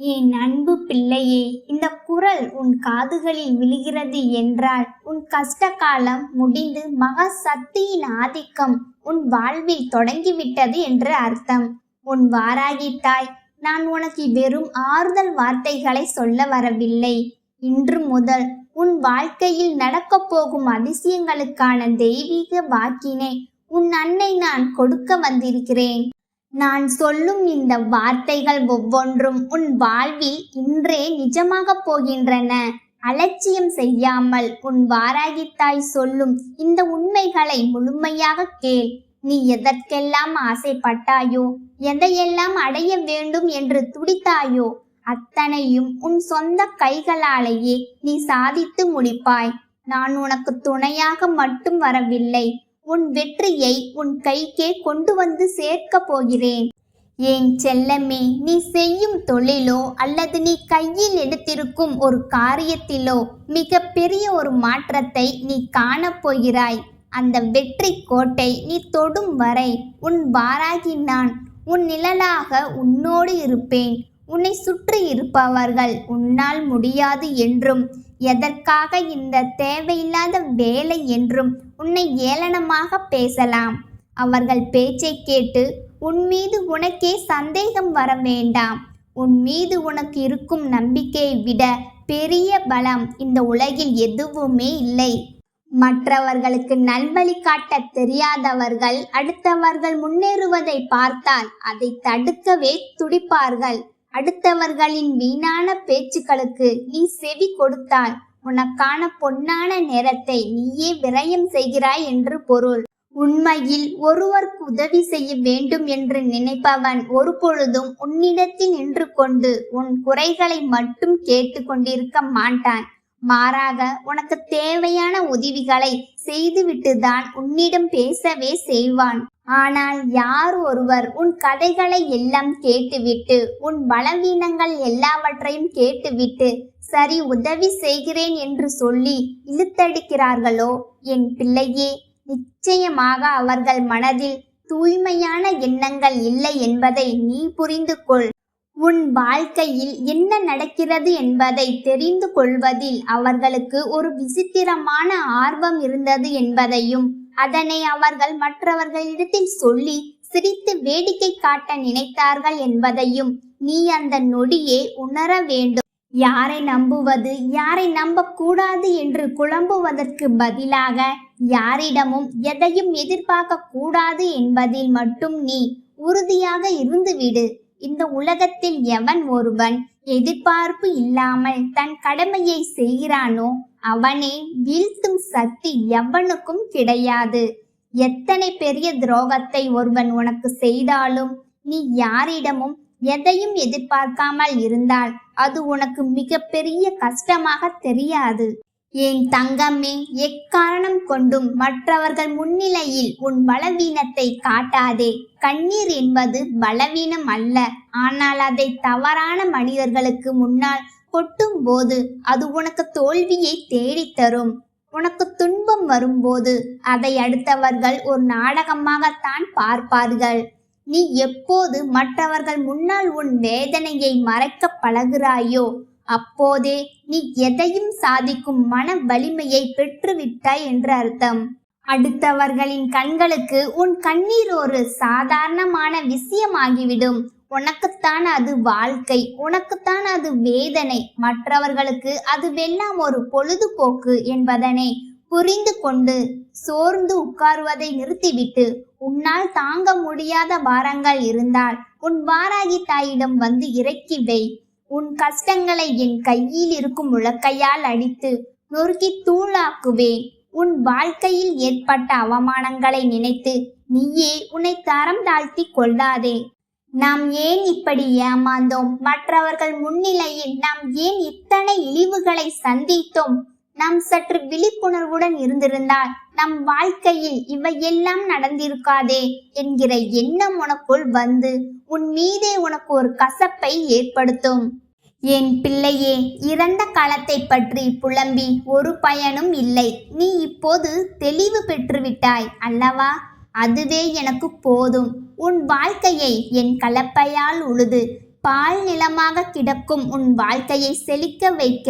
என் அன்பு பிள்ளையே, இந்த குரல் உன் காதுகளில் விழுகிறது என்றால் உன் கஷ்ட காலம் முடிந்து மகா சக்தியின் ஆதிக்கம் உன் வாழ்வில் தொடங்கிவிட்டது என்று அர்த்தம். உன் வாராகி தாய், நான் உனக்கு வெறும் ஆறுதல் வார்த்தைகளை சொல்ல வரவில்லை. இன்று முதல் உன் வாழ்க்கையில் நடக்கப் போகும் அதிசயங்களுக்கான தெய்வீக வாக்கினை உன் அன்னை நான் கொடுக்க வந்திருக்கிறேன். நான் சொல்லும் இந்த வார்த்தைகள் ஒவ்வொன்றும் உன் வாழ்வில் இன்றே நிஜமாகப் போகின்றன. அலட்சியம் செய்யாமல் உன் வாராகித்தாய் சொல்லும் இந்த உண்மைகளை முழுமையாக கேள். நீ எதற்கெல்லாம் ஆசைப்பட்டாயோ, எதையெல்லாம் அடைய வேண்டும் என்று துடித்தாயோ, அத்தனையும் உன் சொந்த கைகளாலேயே நீ சாதித்து முடிப்பாய். நான் உனக்கு துணையாக மட்டும் வரவில்லை, உன் வெற்றியை உன் கைக்கே கொண்டு வந்து சேர்க்க போகிறேன். ஏன் செல்லமே, நீ செய்யும் தொழிலோ அல்லது நீ கையில் எடுத்திருக்கும் ஒரு காரியத்திலோ மிக பெரிய ஒரு மாற்றத்தை நீ காணப்போகிறாய். அந்த வெற்றி கோட்டை நீ தொடும் வரை உன் வாராகி நான் உன் நிழலாக உன்னோடு இருப்பேன். உன்னை சுற்றி இருப்பவர்கள் உன்னால் முடியாது என்றும், எதற்காக இந்த தேவையில்லாத வேலை என்றும் உன்னை ஏளனமாக பேசலாம். அவர்கள் பேச்சை கேட்டு உன் மீது உனக்கே சந்தேகம் வர வேண்டாம். உன் மீது உனக்கு இருக்கும் நம்பிக்கையை விட பெரிய பலம் இந்த உலகில் எதுவுமே இல்லை. மற்றவர்களுக்கு நல்வழி காட்ட தெரியாதவர்கள் அடுத்தவர்கள் முன்னேறுவதை பார்த்தால் அதை தடுக்கவே துடிப்பார்கள். அடுத்தவர்களின் வீணான பேச்சுக்களுக்கு நீ செவி கொடுத்தால் உனக்கான பொன்னான நேரத்தை நீயே விரயம் செய்கிறாய் என்று பொருள். உண்மையில் ஒருவருக்கு உதவி செய்ய வேண்டும் என்று நினைப்பவன் ஒரு பொழுதும் உன்னிடத்தில் நின்று கொண்டு உன் குறைகளை மட்டும் கேட்டு கொண்டிருக்க மாட்டான். மாறாக உனக்கு தேவையான உதவிகளை செய்துவிட்டுதான் உன்னிடம் பேசவே செய்வான். ஆனால் யார் ஒருவர் உன் கதைகளை எல்லாம் கேட்டுவிட்டு உன் பலவீனங்கள் எல்லாவற்றையும் கேட்டுவிட்டு சரி உதவி செய்கிறேன் என்று சொல்லி இழுத்தடிக்கிறார்களோ, என் பிள்ளையே, நிச்சயமாக அவர்கள் மனதில் தூய்மையான எண்ணங்கள் இல்லை என்பதை நீ புரிந்து கொள். உன் வாழ்க்கையில் என்ன நடக்கிறது என்பதை தெரிந்து கொள்வதில் அவர்களுக்கு ஒரு விசித்திரமான ஆர்வம் இருந்தது என்பதையும், அதனை அவர்கள் மற்றவர்களிடத்தில் சொல்லி சிரித்து வேடிக்கை காட்ட நினைத்தார்கள் என்பதையும் நீ அந்த நொடியே உணர வேண்டும். யாரை நம்புவது, யாரை நம்பக்கூடாது என்று குழம்புவதற்கு பதிலாக யாரிடமும் எதையும் எதிர்பார்க்க கூடாது என்பதில் மட்டும் நீ உறுதியாக இருந்துவிடு. இந்த உலகத்தில் எவன் ஒருவன் எதிர்பார்ப்பு இல்லாமல் தன் கடமையை செய்கிறானோ அவனே வீழ்த்தும் சக்தி எவனுக்கும் கிடையாது. எத்தனை பெரிய துரோகத்தை ஒருவன் உனக்கு செய்தாலும் நீ யாரிடமும் எதையும் எதிர்பார்க்காமல் இருந்தால் அது உனக்கு மிக பெரிய கஷ்டமாக தெரியாது. என் தங்கமே, எக்காரணம் கொண்டும் மற்றவர்கள் முன்னிலையில் உன் பலவீனத்தை காட்டாதே. கண்ணீர் என்பது பலவீனம் அல்ல, ஆனால் அதை தவறான மனிதர்களுக்கு முன்னால் கொட்டும் போது அது உனக்கு தோல்வியை தேடித்தரும். உனக்கு துன்பம் வரும்போது அதை அடுத்தவர்கள் ஒரு நாடகமாகத்தான் பார்ப்பார்கள். நீ எப்போது மற்றவர்கள் முன்னால் உன் வேதனையை மறைக்க பழகுறாயோ அப்போதே நீ எதையும் சாதிக்கும் மன வலிமையை பெற்றுவிட்டாய் என்று அர்த்தம். அடுத்தவர்களின் கண்களுக்கு உன் கண்ணீர் ஒரு சாதாரணமான விஷயமாகிவிடும். உனக்குத்தான் அது வாழ்க்கை, உனக்குத்தான் அது வேதனை, மற்றவர்களுக்கு அதுவெல்லாம் ஒரு பொழுதுபோக்கு என்பதனை புரிந்து கொண்டு சோர்ந்து உட்காருவதை நிறுத்திவிட்டு உன்னால் தாங்க முடியாத பாரங்கள் இருந்தால் உன் வாராகி தாயிடம் வந்து இறக்கி வை. உன் கஷ்டங்களை என் கையில் இருக்கும் உலக்கையால் அடித்து நொறுக்கி தூளாக்குவேன். உன் வாழ்க்கையில் ஏற்பட்ட அவமானங்களை நினைத்து நீயே உன்னை தரம் தாழ்த்தி கொள்ளாதே. நாம் ஏன் இப்படி ஏமாந்தோம்? மற்றவர்கள் முன்னிலையில் நாம் ஏன் இத்தனை இழிவுகளை சந்தித்தோம்? நாம் சற்று விழிப்புணர்வுடன் இருந்திருந்தால் நம் வாழ்க்கையில் இவையெல்லாம் நடந்திருக்காதே என்கிற எண்ணம் உனக்குள் வந்து உன் மீதே உனக்கு ஒரு கசப்பை ஏற்படுத்தும். என் பிள்ளையே, இறந்த காலத்தை பற்றி புலம்பி ஒரு பயனும் இல்லை. நீ இப்போது தெளிவு பெற்றுவிட்டாய் அல்லவா? அதுவே எனக்கு போதும். உன் வாழ்க்கையை என் கலப்பையால் உழுது பால் நிலமாக கிடக்கும் உன் வாழ்க்கையை செழிக்க வைக்க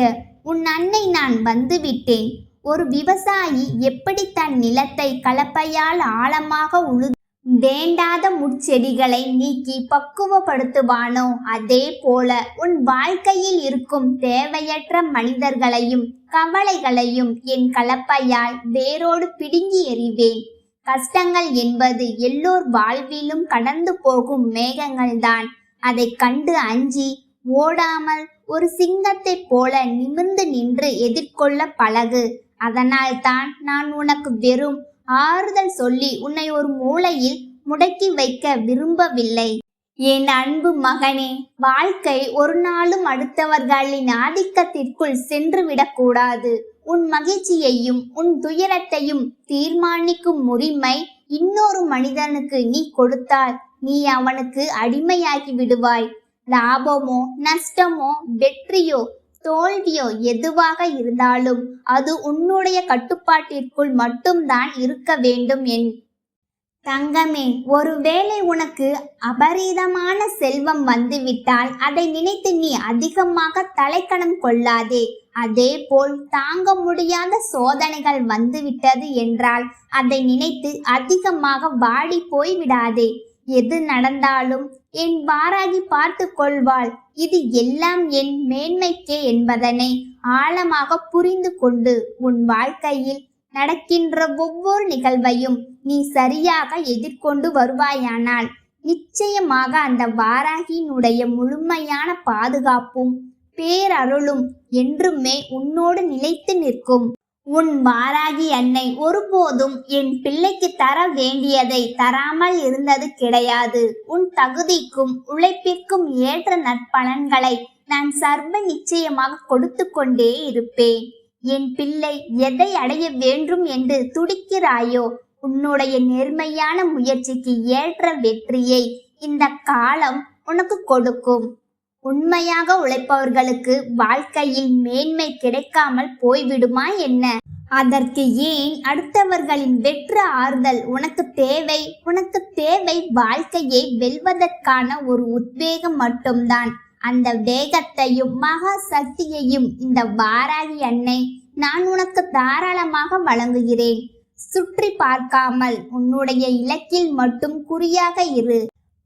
உன் அன்னை நான் வந்துவிட்டேன். ஒரு விவசாயி எப்படி தன் நிலத்தை கலப்பையால் ஆழமாக உழு வேண்டாத முட்செடிகளை நீக்கி பக்குவப்படுத்துவானோ, அதே போல உன் வாழ்க்கையில் இருக்கும் தேவையற்ற மனிதர்களையும் கவலைகளையும் என் கலப்பையால் வேரோடு பிடுங்கி எறிவேன். கஷ்டங்கள் என்பது எல்லோர் வாழ்விலும் கடந்து போகும் மேகங்கள்தான். அதை கண்டு அஞ்சி ஓடாமல் ஒரு சிங்கத்தைப் போல நிமிர்ந்து நின்று எதிர்கொள்ள பழகு. அதனால்தான் நான் உனக்கு வெறும் ஆறுதல் சொல்லி உன்னை ஒரு மூலையில் முடக்கி வைக்க விரும்பவில்லை. என் அன்பு மகனே, வாழ்க்கை ஒரு நாளும் அடுத்தவர்களின் ஆதிக்கத்திற்குள் சென்று விடக்கூடாது. உன் மகிழ்ச்சியையும் உன் துயரத்தையும் தீர்மானிக்கும் உரிமை இன்னொரு மனிதனுக்கு நீ கொடுத்தால் நீ அவனுக்கு அடிமையாகி விடுவாய். லாபமோ நஷ்டமோ வெற்றியோ தோல்வியோ எதுவாக இருந்தாலும் அது உன்னுடைய கட்டுப்பாட்டிற்குள் மட்டும்தான் இருக்க வேண்டும். என் தங்கமே, ஒருவேளை உனக்கு அபரீதமான செல்வம் வந்துவிட்டால் அதை நினைத்து நீ அதிகமாக தலைக்கணம் கொள்ளாதே. அதே போல் தாங்க முடியாத சோதனைகள் வந்துவிட்டது என்றால் அதை நினைத்து அதிகமாக வாடி போய்விடாதே. எது நடந்தாலும் என் வாராகி பார்த்து கொள்வாள். இது எல்லாம் என் மேன்மைக்கே என்பதனை ஆழமாக புரிந்து கொண்டு உன் வாழ்க்கையில் நடக்கின்ற ஒவ்வொரு நிகழ்வையும் நீ சரியாக எதிர்கொண்டு வருவாயானால் நிச்சயமாக அந்த வாராகியினுடைய முழுமையான பாதுகாப்பும் பேரருளும் என்றுமே உன்னோடு நிலைத்து நிற்கும். உன் வாராகி அன்னை ஒருபோதும் என் பிள்ளைக்கு தர வேண்டியதை தராமல் இருந்தது கிடையாது. உன் தகுதிக்கும் உழைப்பிற்கும் ஏற்ற நற்பலன்களை நான் சர்வ நிச்சயமாக கொடுத்து கொண்டே இருப்பேன். என் பிள்ளை எதை அடைய வேண்டும் என்று துடிக்கிறாயோ, உன்னுடைய நேர்மையான முயற்சிக்கு ஏற்ற வெற்றியை இந்த காலம் உனக்கு கொடுக்கும். உண்மையாக உழைப்பவர்களுக்கு வாழ்க்கையில் மேன்மை கிடைக்காமல் போய்விடுமா என்ன? அதற்கு ஏன் அடுத்தவர்களின் வெற்று ஆறுதல் உனக்கு தேவை? உனக்கு தேவை வாழ்க்கையை வெல்வதற்கான ஒரு உத்வேகம் மட்டும்தான். அந்த வேகத்தையும் மகா சக்தியையும் இந்த வாராகி அன்னை நான் உனக்கு தாராளமாக வழங்குகிறேன். சுற்றி பார்க்காமல் உன்னுடைய இலக்கில் மட்டும் குறியாக இரு.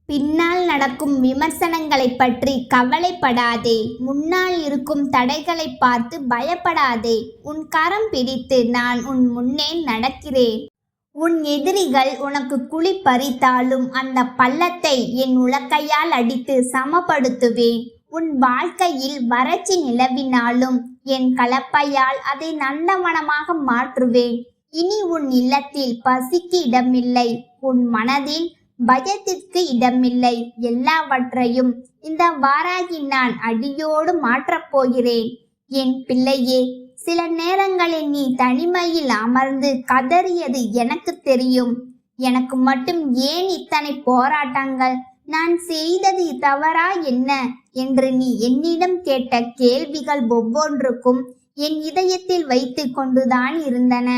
பின்னால் நடக்கும் விமர்சனங்களை பற்றி கவலைப்படாதே. முன்னால் இருக்கும் தடைகளை பார்த்து பயப்படாதே. உன் கரம் பிடித்து நான் உன் முன்னே நடக்கிறேன். உன் எதிரிகள் உனக்கு குழி பறித்தாலும் அந்த பள்ளத்தை என் உலக்கையால் அடித்து சமப்படுத்துவேன். உன் வாழ்க்கையில் வறட்சி நிலவினாலும் என் கலப்பையால் அதை நந்தவனமாக மாற்றுவேன். இனி உன் இல்லத்தில் பசிக்கு இடமில்லை, உன் மனதில் பயத்திற்கு இடமில்லை. எல்லாவற்றையும் இந்த வாராகி நான் அடியோடு மாற்றப் போகிறேன். என் பிள்ளையே, சில நேரங்களில் நீ தனிமையில் அமர்ந்து கதறியது எனக்கு தெரியும். எனக்கு மட்டும் ஏன் இத்தனை போராட்டங்கள்? நான் செய்தது தவறா என்ன என்று நீ என்னிடம் கேட்ட கேள்விகள் ஒவ்வொன்றுக்கும் என் இதயத்தில் வைத்து கொண்டுதான் இருந்தன.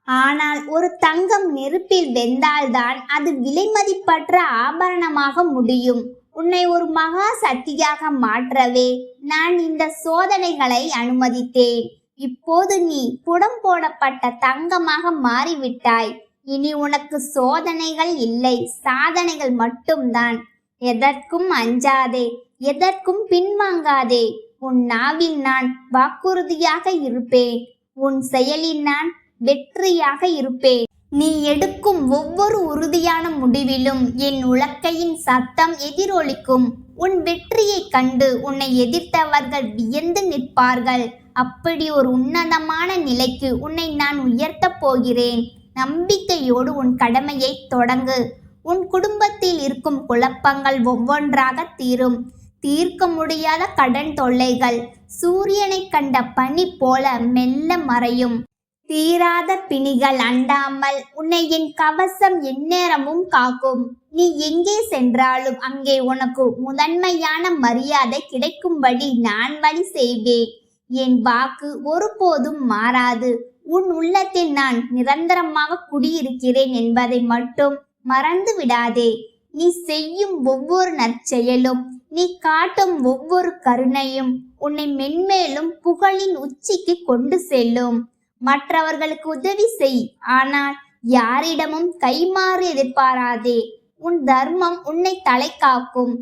ஆனால் ஒரு தங்கம் நெருப்பில் வெந்தால்தான் அது விலைமதிப்பற்ற ஆபரணமாக முடியும். உன்னை ஒரு மகா சக்தியாக மாற்றவே நான் இந்த சோதனைகளை அனுமதித்தேன். இப்போது நீ புடம் போடப்பட்ட தங்கமாக மாறிவிட்டாய். இனி உனக்கு சோதனைகள் இல்லை, சாதனைகள் மட்டும்தான். எதற்கும் அஞ்சாதே, எதற்கும் பின்வாங்காதே. உன் நாவில் நான் வாக்குறுதியாக இருப்பேன், உன் செயலில் நான் வெற்றியாக இருப்பேன். நீ எடுக்கும் ஒவ்வொரு உறுதியான முடிவிலும் என் உலக்கையின் சத்தம் எதிரொலிக்கும். உன் வெற்றியை கண்டு உன்னை எதிர்த்தவர்கள் வியந்து நிற்பார்கள். அப்படி ஒரு உன்னதமான நிலைக்கு உன்னை நான் உயர்த்தப் போகிறேன். நம்பிக்கையோடு உன் கடமையை தொடங்கு. உன் குடும்பத்தில் இருக்கும் குழப்பங்கள் ஒவ்வொன்றாக தீரும். தீர்க்க முடியாத கடன் தொல்லைகள் சூரியனை கண்ட பனி போல மெல்ல மறையும். தீராத பிணிகள் அண்டாமல் உன்னை என் கவசம் எந்நேரமும் காக்கும். நீ எங்கே சென்றாலும் அங்கே உனக்கு முதன்மையான மரியாதை கிடைக்கும்படி நான் வழி செய்வேன். என் வாக்கு ஒருபோதும் மாறாது. உன் உள்ளத்தில் நான் நிரந்தரமாக குடியிருக்கிறேன் என்பதை மட்டும் மறந்து விடாதே. நீ செய்யும் ஒவ்வொரு நற்செயலும் நீ காட்டும் ஒவ்வொரு கருணையும் உன்னை மென்மேலும் புகழின் உச்சிக்கு கொண்டு செல்லும். மற்றவர்களுக்கு உதவி செய், ஆனால் யாரிடமும் கைமாறு எதிர்பாராதே. உன் தர்மம் உன்னை தலை காக்கும்,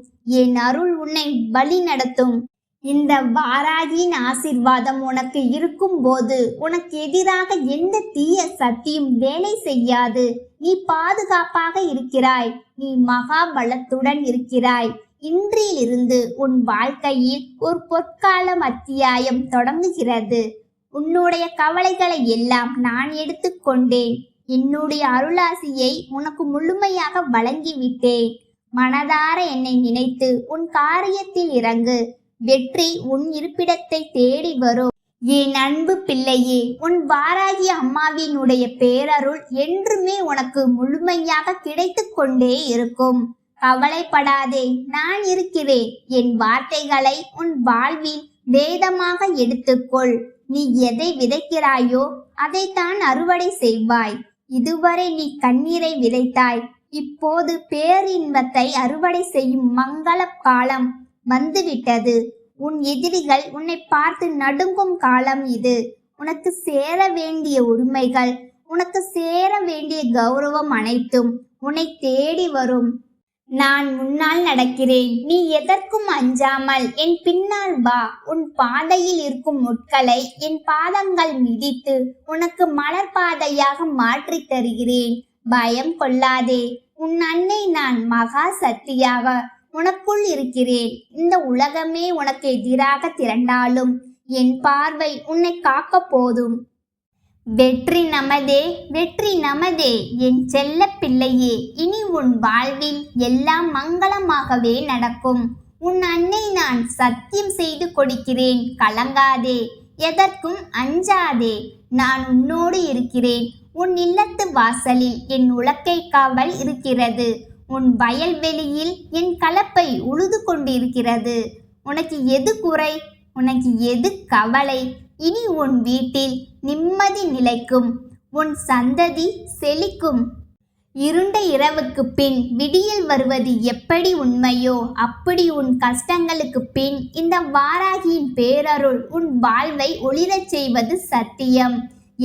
என் அருள் உன்னை வழி நடத்தும். இந்த வாராகியின் ஆசீர்வாதம் உனக்கு இருக்கும் போது உனக்கு எதிராக எந்த தீய சக்தியும் வேலை செய்யாது. நீ பாதுகாப்பாக இருக்கிறாய், நீ மகாபலத்துடன் இருக்கிறாய். இன்றிலிருந்து உன் வாழ்க்கையில் ஒரு பொற்காலம் அத்தியாயம் தொடங்குகிறது. உன்னுடைய கவலைகளை எல்லாம் நான் எடுத்துக்கொண்டேன். என்னுடைய அருளாசியை உனக்கு முழுமையாக வழங்கிவிட்டேன். மனதார என்னை நினைத்து உன் காரியத்தில் இறங்கு. வெற்றி உன் இருப்பிடத்தை தேடி வரும். என் அன்பு பிள்ளையே, உன் வாராகி அம்மாவினுடைய பேரருள் என்றுமே உனக்கு முழுமையாக கிடைத்து கொண்டே இருக்கும். கவலைப்படாதே, நான் இருக்கிறேன். என் வார்த்தைகளை உன் வாழ்வில் வேதமாக எடுத்துக்கொள். நீ எதை விதைக்கிறாயோ அதைத்தான் அறுவடை செய்வாய். இதுவரை நீ கண்ணீரை விதைத்தாய், இப்போது பேரின்பத்தை அறுவடை செய்யும் மங்கள காலம் வந்துவிட்டது. உன் எதிரிகள் உன்னை பார்த்து நடுங்கும் காலம் இது. உனக்கு சேர வேண்டிய உரிமைகள், உனக்கு சேர வேண்டிய கௌரவம் அனைத்தும் உன்னை தேடி வரும். நான் முன்னால் நடக்கிறேன், நீ எதற்கும் அஞ்சாமல் என் பின்னால் வா. உன் பாதையில் இருக்கும் முட்களை என் பாதங்கள் மிதித்து உனக்கு மலர் பாதையாக மாற்றி தருகிறேன். பயம் கொள்ளாதே, உன் அன்னை நான் மகா சக்தியாக உனக்குள் இருக்கிறேன். இந்த உலகமே உனக்கு எதிராக திரண்டாலும் என் பார்வை உன்னை காக்க போதும். வெற்றி நமதே, வெற்றி நமதே என் செல்ல பிள்ளையே. இனி உன் வாழ்வில் எல்லாம் மங்களமாகவே நடக்கும். உன் அன்னை நான் சத்தியம் செய்து கொடுக்கிறேன். கலங்காதே, எதற்கும் அஞ்சாதே. நான் உன்னோடு இருக்கிறேன். உன் இல்லத்து வாசலில் என் உலக்கை காவல் இருக்கிறது. உன் வயல்வெளியில் என் கலப்பை உழுது கொண்டிருக்கிறது. உனக்கு எது குறை? உனக்கு எது கவலை? இனி உன் வீட்டில் நிம்மதி நிலைக்கும், உன் சந்ததி செழிக்கும். இருண்ட இரவுக்கு பின் விடியல் வருவது எப்படி உண்மையோ அப்படி உன் கஷ்டங்களுக்கு பின் இந்த வாராகியின் பேரருள் உன் வாழ்வை ஒளிரச் செய்வது சத்தியம்.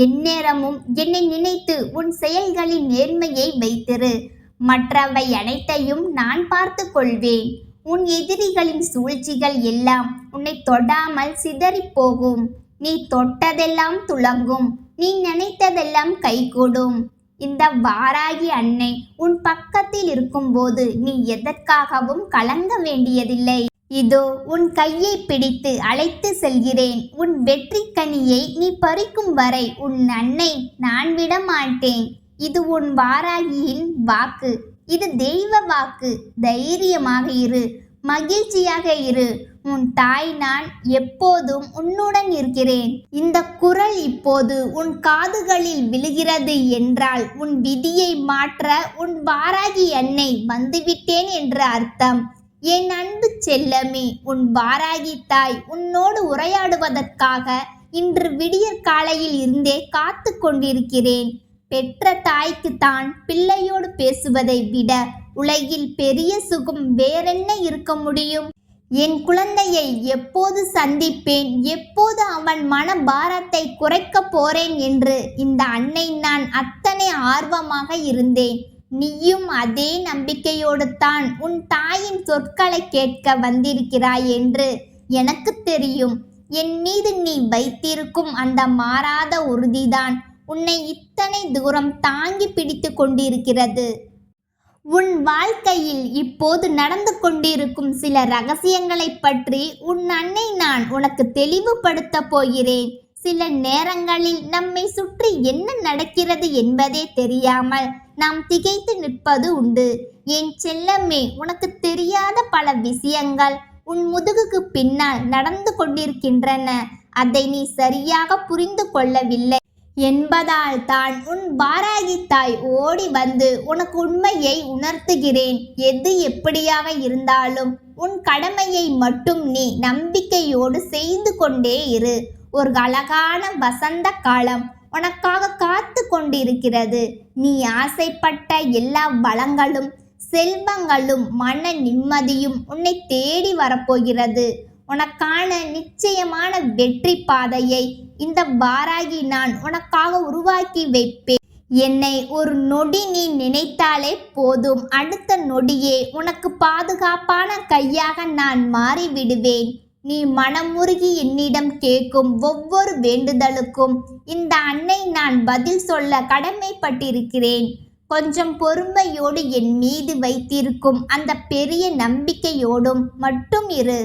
எந்நேரமும் என்னை நினைத்து உன் செயல்களின் நேர்மையை வைத்திரு. மற்றவை அனைத்தையும் நான் பார்த்து கொள்வேன். உன் எதிரிகளின் சூழ்ச்சிகள் எல்லாம் உன்னை தொடாமல் சிதறி போகும். நீ தொட்டதெல்லாம் துலங்கும், நீ நினைத்ததெல்லாம் கைகூடும். இந்த வாராகி அன்னை உன் பக்கத்தில் இருக்கும்போது நீ எதற்காகவும் கலங்க வேண்டியதில்லை. இதோ உன் கையை பிடித்து அழைத்து செல்கிறேன். உன் வெற்றி கனியை நீ பறிக்கும் வரை உன் அன்னை நான் விட மாட்டேன். இது உன் வாராகியின் வாக்கு, இது தெய்வ வாக்கு. தைரியமாக இரு, மகிழ்ச்சியாக இரு. உன் தாய் நான் எப்போதும் உன்னுடன் இருக்கிறேன். இந்த குரல் இப்போது உன் காதுகளில் விழுகிறது என்றால் உன் விதியை மாற்ற உன் வாராகி அன்னை வந்துவிட்டேன் என்று அர்த்தம். என் அன்பு செல்லமே, உன் வாராகி தாய் உன்னோடு உரையாடுவதற்காக இன்று விடியற் காலையில் இருந்தே காத்து கொண்டிருக்கிறேன். பெற்ற தாய்க்கு தான் பிள்ளையோடு பேசுவதை விட உலகில் பெரிய சுகம் வேறென்ன இருக்க முடியும்? என் குழந்தையை எப்போது சந்திப்பேன், எப்போது அவன் மன பாரத்தை குறைக்க போறேன் என்று இந்த அன்னை நான் அத்தனை ஆர்வமாக இருந்தேன். நீயும் அதே நம்பிக்கையோடு தான் உன் தாயின் சொற்களை கேட்க வந்திருக்கிறாய் என்று எனக்கு தெரியும். என் மீது நீ வைத்திருக்கும் அந்த மாறாத உறுதிதான் உன்னை இத்தனை தூரம் தாங்கி பிடித்து கொண்டிருக்கிறது. உன் வாழ்க்கையில் இப்போது நடந்து கொண்டிருக்கும் சில ரகசியங்களை பற்றி உன் அன்னை நான் உனக்கு தெளிவுபடுத்த போகிறேன். சில நேரங்களில் நம்மை சுற்றி என்ன நடக்கிறது என்பதே தெரியாமல் நாம் திகைத்து நிற்பது உண்டு. என் செல்லமே, உனக்கு தெரியாத பல விஷயங்கள் உன் முதுகுக்கு பின்னால் நடந்து கொண்டிருக்கின்றன. அதை நீ சரியாக புரிந்து கொள்ளவில்லை என்பதால் தான் உன் வாராகி தாய் ஓடி வந்து உனக்கு உண்மையை உணர்த்துகிறேன். எது எப்படியாக இருந்தாலும் உன் கடமையை மட்டும் நீ நம்பிக்கையோடு செய்து கொண்டே இரு. ஒரு அழகான வசந்த காலம் உனக்காக காத்து கொண்டிருக்கிறது. நீ ஆசைப்பட்ட எல்லா வளங்களும் செல்வங்களும் மன நிம்மதியும் உன்னை தேடி வரப்போகிறது. உனக்கான நிச்சயமான வெற்றி பாதையை இந்த வாராகி நான் உனக்காக உருவாக்கி வைப்பேன். என்னை ஒரு நொடி நீ நினைத்தாலே போதும், அடுத்த நொடியே உனக்கு பாதுகாப்பான கையாக நான் மாறிவிடுவேன். நீ மனமுருகி என்னிடம் கேட்கும் ஒவ்வொரு வேண்டுதலுக்கும் இந்த அன்னை நான் பதில் சொல்ல கடமைப்பட்டிருக்கிறேன். கொஞ்சம் பொறுமையோடு என் மீது வைத்திருக்கும் அந்த பெரிய நம்பிக்கையோடும் மட்டும் இரு.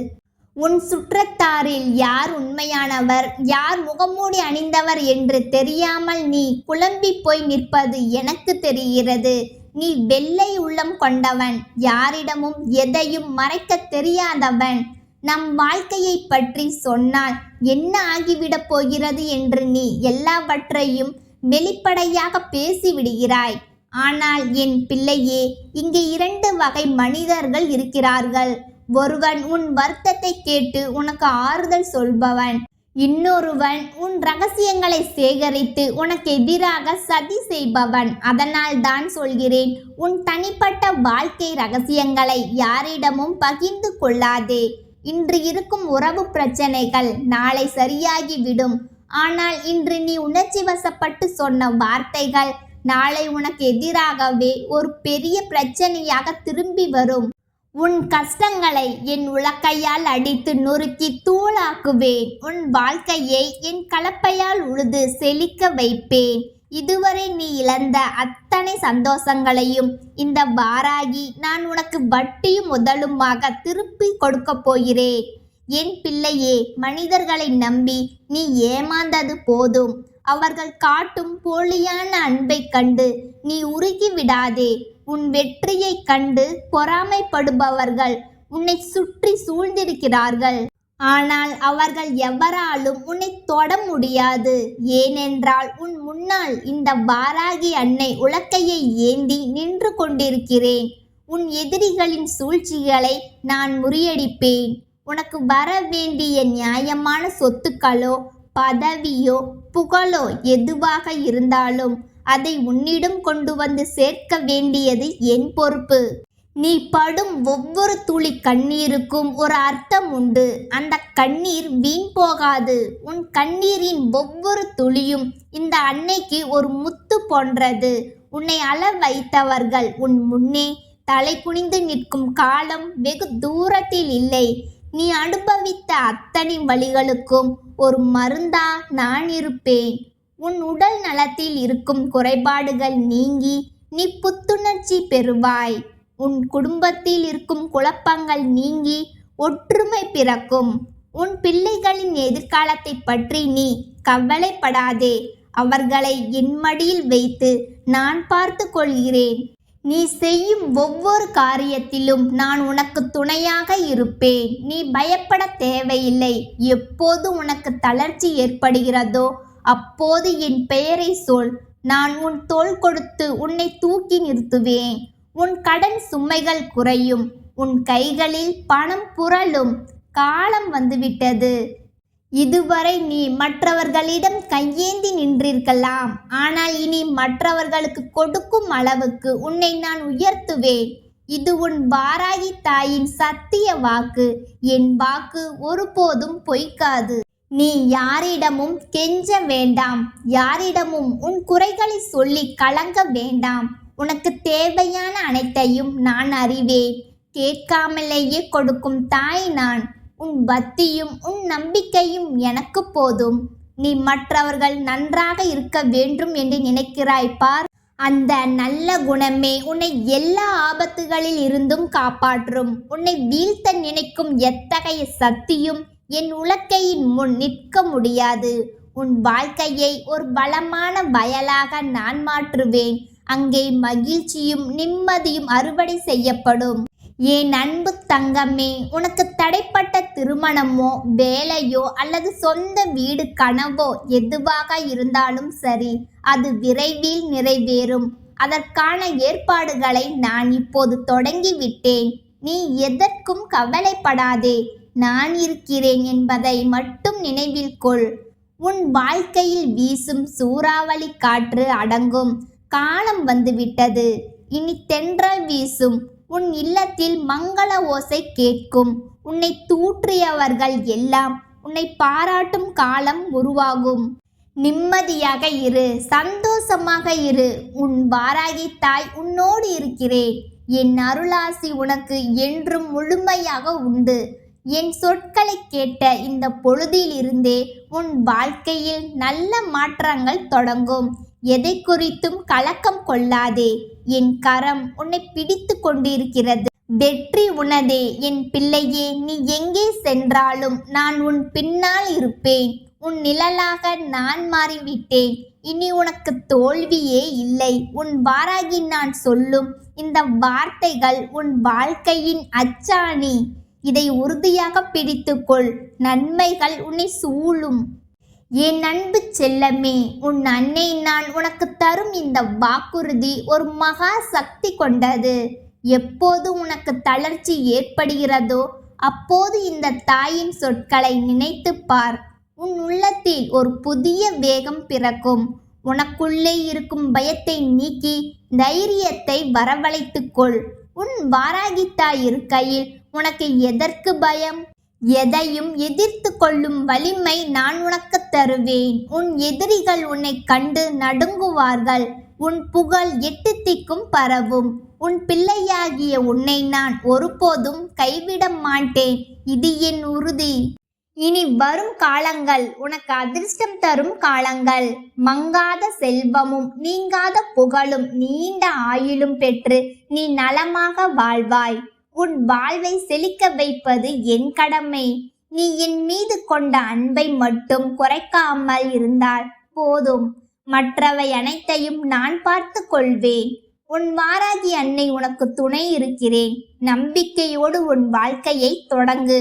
உன் சுற்றத்தாரில் யார் உண்மையானவர், யார் முகமூடி அணிந்தவர் என்று தெரியாமல் நீ குழம்பி போய் நிற்பது எனக்கு தெரிகிறது. நீ வெள்ளை உள்ளம் கொண்டவன், யாரிடமும் எதையும் மறைக்க தெரியாதவன். நம் வாழ்க்கையை பற்றி சொன்னால் என்ன ஆகிவிடப் போகிறது என்று நீ எல்லாவற்றையும் வெளிப்படையாக பேசிவிடுகிறாய். ஆனால் என் பிள்ளையே, இங்கு 2 வகை மனிதர்கள் இருக்கிறார்கள். ஒருவன் உன் வருத்தத்தை கேட்டு உனக்கு ஆறுதல் சொல்பவன், இன்னொருவன் உன் ரகசியங்களை சேகரித்து உனக்கு எதிராக சதி செய்பவன். அதனால் தான் சொல்கிறேன், உன் தனிப்பட்ட வாழ்க்கை ரகசியங்களை யாரிடமும் பகிர்ந்து கொள்ளாதே. இன்று இருக்கும் உறவு பிரச்சனைகள் நாளை சரியாகிவிடும். ஆனால் இன்று நீ உணர்ச்சி வசப்பட்டு சொன்ன வார்த்தைகள் நாளை உனக்கு எதிராகவே ஒரு பெரிய பிரச்சனையாக திரும்பி வரும். உன் கஷ்டங்களை என் உலக்கையால் அடித்து நொறுக்கி தூளாக்குவேன். உன் வாழ்க்கையை என் கலப்பையால் உழுது செழிக்க வைப்பேன். இதுவரை நீ இழந்த அத்தனை சந்தோஷங்களையும் இந்த வாராகி நான் உனக்கு வட்டியும் முதலுமாக திருப்பி கொடுக்க போகிறேன். என் பிள்ளையே, மனிதர்களை நம்பி நீ ஏமாந்தது போதும். அவர்கள் காட்டும் போலியான அன்பை கண்டு நீ உருகி விடாதே. உன் வெற்றியை கண்டு பொறாமைப்படுபவர்கள் உன்னை சுற்றி சூழ்ந்திருக்கிறார்கள். ஆனால் அவர்கள் எவராலும் உன்னை தொட முடியாது. ஏனென்றால் உன் முன்னால் இந்த வாராகி அன்னை உலக்கையை ஏந்தி நின்று கொண்டிருக்கிறேன். உன் எதிரிகளின் சூழ்ச்சிகளை நான் முறியடிப்பேன். உனக்கு வர வேண்டிய நியாயமான சொத்துக்களோ பதவியோ புகழோ எதுவாக இருந்தாலும் அதை உன்னிடம் கொண்டு வந்து சேர்க்க வேண்டியது என் பொறுப்பு. நீ படும் ஒவ்வொரு துளி கண்ணீருக்கும் ஒரு அர்த்தம் உண்டு. அந்த கண்ணீர் வீண் போகாது. உன் கண்ணீரின் ஒவ்வொரு துளியும் இந்த அன்னைக்கு ஒரு முத்து போன்றது. உன்னை அழ வைத்தவர்கள் உன் முன்னே தலை குனிந்து நிற்கும் காலம் வெகு தூரத்தில் இல்லை. நீ அனுபவித்த அத்தனை வலிகளுக்கும் ஒரு மருந்தா நான் இருப்பேன். உன் உடல் நலத்தில் இருக்கும் குறைபாடுகள் நீங்கி நீ புத்துணர்ச்சி பெறுவாய். உன் குடும்பத்தில் இருக்கும் குழப்பங்கள் நீங்கி ஒற்றுமை பிறக்கும். உன் பிள்ளைகளின் எதிர்காலத்தை பற்றி நீ கவலைப்படாதே. அவர்களை என் மடியில் வைத்து நான் பார்த்து கொள்கிறேன். நீ செய்யும் ஒவ்வொரு காரியத்திலும் நான் உனக்கு துணையாக இருப்பேன். நீ பயப்பட தேவையில்லை. எப்போது உனக்கு தளர்ச்சி ஏற்படுகிறதோ அப்போது என் பெயரை சொல். நான் உன் தோள் கொடுத்து உன்னை தூக்கி நிறுத்துவேன். உன் கடன் சுமைகள் குறையும். உன் கைகளில் பணம் புரளும். காலம் வந்துவிட்டது. இதுவரை நீ மற்றவர்களிடம் கையேந்தி நின்றிருக்கலாம். ஆனால் இனி மற்றவர்களுக்கு கொடுக்கும் அளவுக்கு உன்னை நான் உயர்த்துவேன். இது உன் வாராகி தாயின் சத்திய வாக்கு. என் வாக்கு ஒருபோதும் பொய்க்காது. நீ யாரிடமும் கெஞ்ச வேண்டாம். யாரிடமும் உன் குறைகளை சொல்லி கலங்க வேண்டாம். உனக்கு தேவையான அனைத்தையும் நான் அறிவேன். கேட்காமலேயே கொடுக்கும் தாய் நான். உன் பக்தியும் உன் நம்பிக்கையும் எனக்கு போதும். நீ மற்றவர்கள் நன்றாக இருக்க வேண்டும் என்று நினைக்கிறாய் பார். அந்த நல்ல குணமே உன்னை எல்லா ஆபத்துகளில் இருந்தும் காப்பாற்றும். உன்னை வீழ்த்த நினைக்கும் எத்தகைய சக்தியும் என் உலக்கையின் முன் நிற்க முடியாது. உன் வாழ்க்கையை ஒரு பலமான வயலாக நான் மாற்றுவேன். அங்கே மகிழ்ச்சியும் நிம்மதியும் அறுவடை செய்யப்படும். என் அன்பு தங்கமே, உனக்கு தடைப்பட்ட திருமணமோ வேலையோ அல்லது சொந்த வீடு கனவோ எதுவாக இருந்தாலும் சரி, அது விரைவில் நிறைவேறும். அதற்கான ஏற்பாடுகளை நான் இப்போது தொடங்கிவிட்டேன். நீ எதற்கும் கவலைப்படாதே. நான் இருக்கிறேன் என்பதை மட்டும் நினைவில் கொள். உன் வாழ்க்கையில் வீசும் சூறாவளி காற்று அடங்கும். காலம் வந்துவிட்டது. இனி தென்றல் வீசும். உன் இல்லத்தில் மங்கள ஓசை கேட்கும். உன்னை தூற்றியவர்கள் எல்லாம் உன்னை பாராட்டும் காலம் உருவாகும். நிம்மதியாக இரு, சந்தோஷமாக இரு. உன் வாராகி தாய் உன்னோடு இருக்கிறேன். என் அருளாசி உனக்கு என்றும் முழுமையாக உண்டு. என் சொற்களை கேட்ட இந்த பொழுதில் இருந்தே உன் வாழ்க்கையில் நல்ல மாற்றங்கள் தொடங்கும். எதை குறித்தும் கலக்கம் கொள்ளாதே. என் கரம் உன்னை பிடித்து கொண்டிருக்கிறது. வெற்றி உனதே என் பிள்ளையே. நீ எங்கே சென்றாலும் நான் உன் பின்னால் இருப்பேன். உன் நிழலாக நான் மாறிவிட்டேன். இனி உனக்கு தோல்வியே இல்லை. உன் வாராகி நான் சொல்லும் இந்த வார்த்தைகள் உன் வாழ்க்கையின் அச்சாணி. இதை உறுதியாக பிடித்துக்கொள். நன்மைகள் உன்னை சூழும். என் அன்பு செல்லமே, உன் அன்னை நான் உனக்கு தரும் இந்த வாக்குறுதி ஒரு மகா சக்தி கொண்டது. எப்போது உனக்கு தளர்ச்சி ஏற்படுகிறதோ அப்போது இந்த தாயின் சொற்களை நினைத்து பார். உன் உள்ளத்தில் ஒரு புதிய வேகம் பிறக்கும். உனக்குள்ளே இருக்கும் பயத்தை நீக்கி தைரியத்தை வரவழைத்துக்கொள். உன் வாராகி தாய் இருக்கையில் உனக்கு எதற்கு பயம்? எதையும் எதிர்த்து கொள்ளும் வலிமை நான் உனக்கு தருவேன். உன் எதிரிகள் உன்னை கண்டு நடுங்குவார்கள். உன் புகழ் எட்டு திக்கும் பரவும். உன் பிள்ளையாகிய உன்னை நான் ஒருபோதும் கைவிட மாட்டேன். இது என் உறுதி. இனி வரும் காலங்கள் உனக்கு அதிர்ஷ்டம் தரும் காலங்கள். மங்காத செல்வமும் நீங்காத புகழும் நீண்ட ஆயுளும் பெற்று நீ நலமாக வாழ்வாய். உன் வாழ்வை செழிக்க வைப்பது என் கடமை. நீ என் மீது கொண்ட அன்பை மட்டும் குறைக்காமல் இருந்தால் போதும். மற்றவை அனைத்தையும் நான் பார்த்து கொள்வேன். உன் வாராகி அன்னை உனக்கு துணை இருக்கிறேன். நம்பிக்கையோடு உன் வாழ்க்கையை தொடங்கு.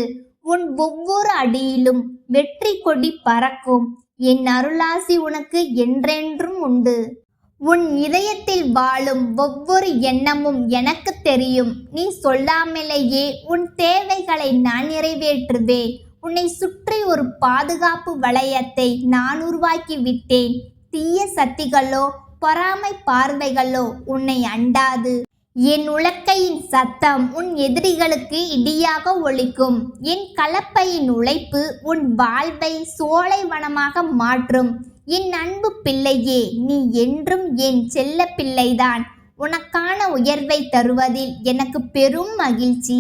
உன் ஒவ்வொரு அடியிலும் வெற்றி கொடி பறக்கும். என் அருளாசி உனக்கு என்றென்றும் உண்டு. உன் இதயத்தில் வாழும் ஒவ்வொரு எண்ணமும் எனக்கு தெரியும். நீ சொல்லாமலேயே உன் தேவைகளை நான் நிறைவேற்றுவேன். உன்னை சுற்றி ஒரு பாதுகாப்பு வளையத்தை நான் உருவாக்கி விட்டேன். தீய சக்திகளோ பொறாமை பார்வைகளோ உன்னை அண்டாது. என் உலக்கையின் சத்தம் உன் எதிரிகளுக்கு இடியாக ஒலிக்கும். என் கலப்பையின் உழைப்பு உன் வாழ்வை சோலைவனமாக மாற்றும். என் அன்பு பிள்ளையே, நீ என்றும் என் செல்ல பிள்ளைதான். உனக்கான உயர்வை தருவதில் எனக்கு பெரும் மகிழ்ச்சி.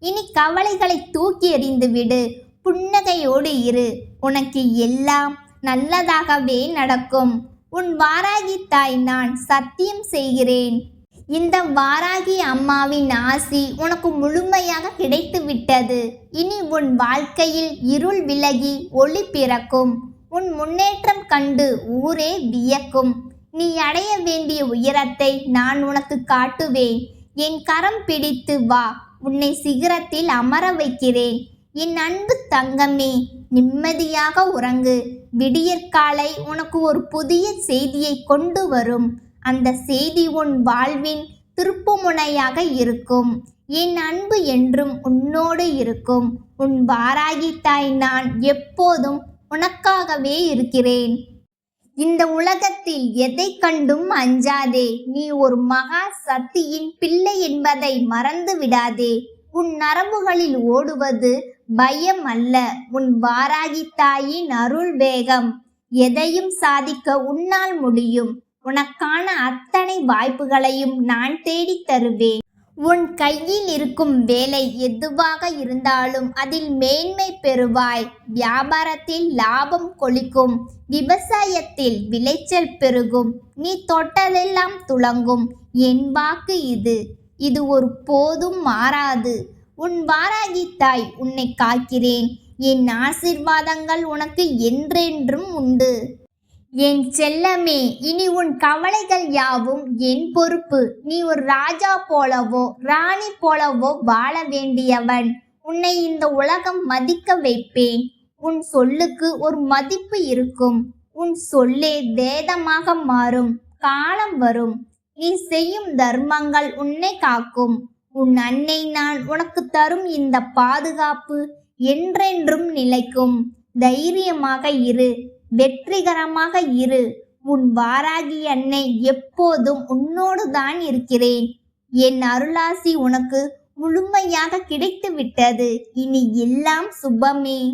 இனி கவலைகளை தூக்கி எறிந்துவிடு. புன்னகையோடு இரு. உனக்கு எல்லாம் நல்லதாகவே நடக்கும். உன் வாராகி தாய் நான் சத்தியம் செய்கிறேன். இந்த வாராகி அம்மாவின் ஆசி உனக்கு முழுமையாக கிடைத்து விட்டது. இனி உன் வாழ்க்கையில் இருள் விலகி ஒளி பிறக்கும். உன் முன்னேற்றம் கண்டு ஊரே வியக்கும். நீ அடைய வேண்டிய உயரத்தை நான் உனக்கு காட்டுவேன். என் கரம் பிடித்து வா. உன்னை சிகரத்தில் அமர வைக்கிறேன். என் அன்பு தங்கமே, நிம்மதியாக உறங்கு. விடியற்காலை உனக்கு ஒரு புதிய செய்தியை கொண்டு வரும். அந்த செய்தி உன் வாழ்வின் திருப்புமுனையாக இருக்கும். என் அன்பு என்றும் உன்னோடு இருக்கும். உன் வாராகி தாய் நான் எப்போதும் உனக்காகவே இருக்கிறேன். இந்த உலகத்தில் எதை கண்டும் அஞ்சாதே. நீ ஒரு மகா சக்தியின் பிள்ளை என்பதை மறந்து விடாதே. உன் நரம்புகளில் ஓடுவது பயம் அல்ல, உன் வாராகி தாயின் அருள் வேகம். எதையும் சாதிக்க உன்னால் முடியும். உனக்கான அத்தனை வாய்ப்புகளையும் நான் தேடித் தருவேன். உன் கையில் இருக்கும் வேலை எதுவாக இருந்தாலும் அதில் மேன்மை பெறுவாய். வியாபாரத்தில் லாபம் கொளிக்கும். விவசாயத்தில் விளைச்சல் பெருகும். நீ தொட்டதெல்லாம் துலங்கும். என் வாக்கு இது ஒரு போதும் மாறாது. உன் வாராகி தாய் உன்னை காக்கிறேன். என் ஆசீர்வாதங்கள் உனக்கு என்றென்றும் உண்டு. என் செல்லமே, இனி உன் கவலைகள் யாவும் என் பொறுப்பு. நீ ஒரு ராஜா போலவோ ராணி போலவோ வாழ வேண்டியவன். உன்னை இந்த உலகம் மதிக்க வைப்பேன். உன் சொல்லுக்கு ஒரு மதிப்பு இருக்கும். உன் சொல்லே வேதமாக மாறும். காலம் வரும். நீ செய்யும் தர்மங்கள் உன்னை காக்கும். உன் அன்னை நான் உனக்கு தரும் இந்த பாதுகாப்பு என்றென்றும் நிலைக்கும். தைரியமாக இரு. வெற்றிகரமாக இரு. உன் வாராகி அன்னை எப்போதும் உன்னோடு தான் இருக்கிறேன். என் அருளாசி உனக்கு முழுமையாக கிடைத்து விட்டது. இனி எல்லாம் சுபமே.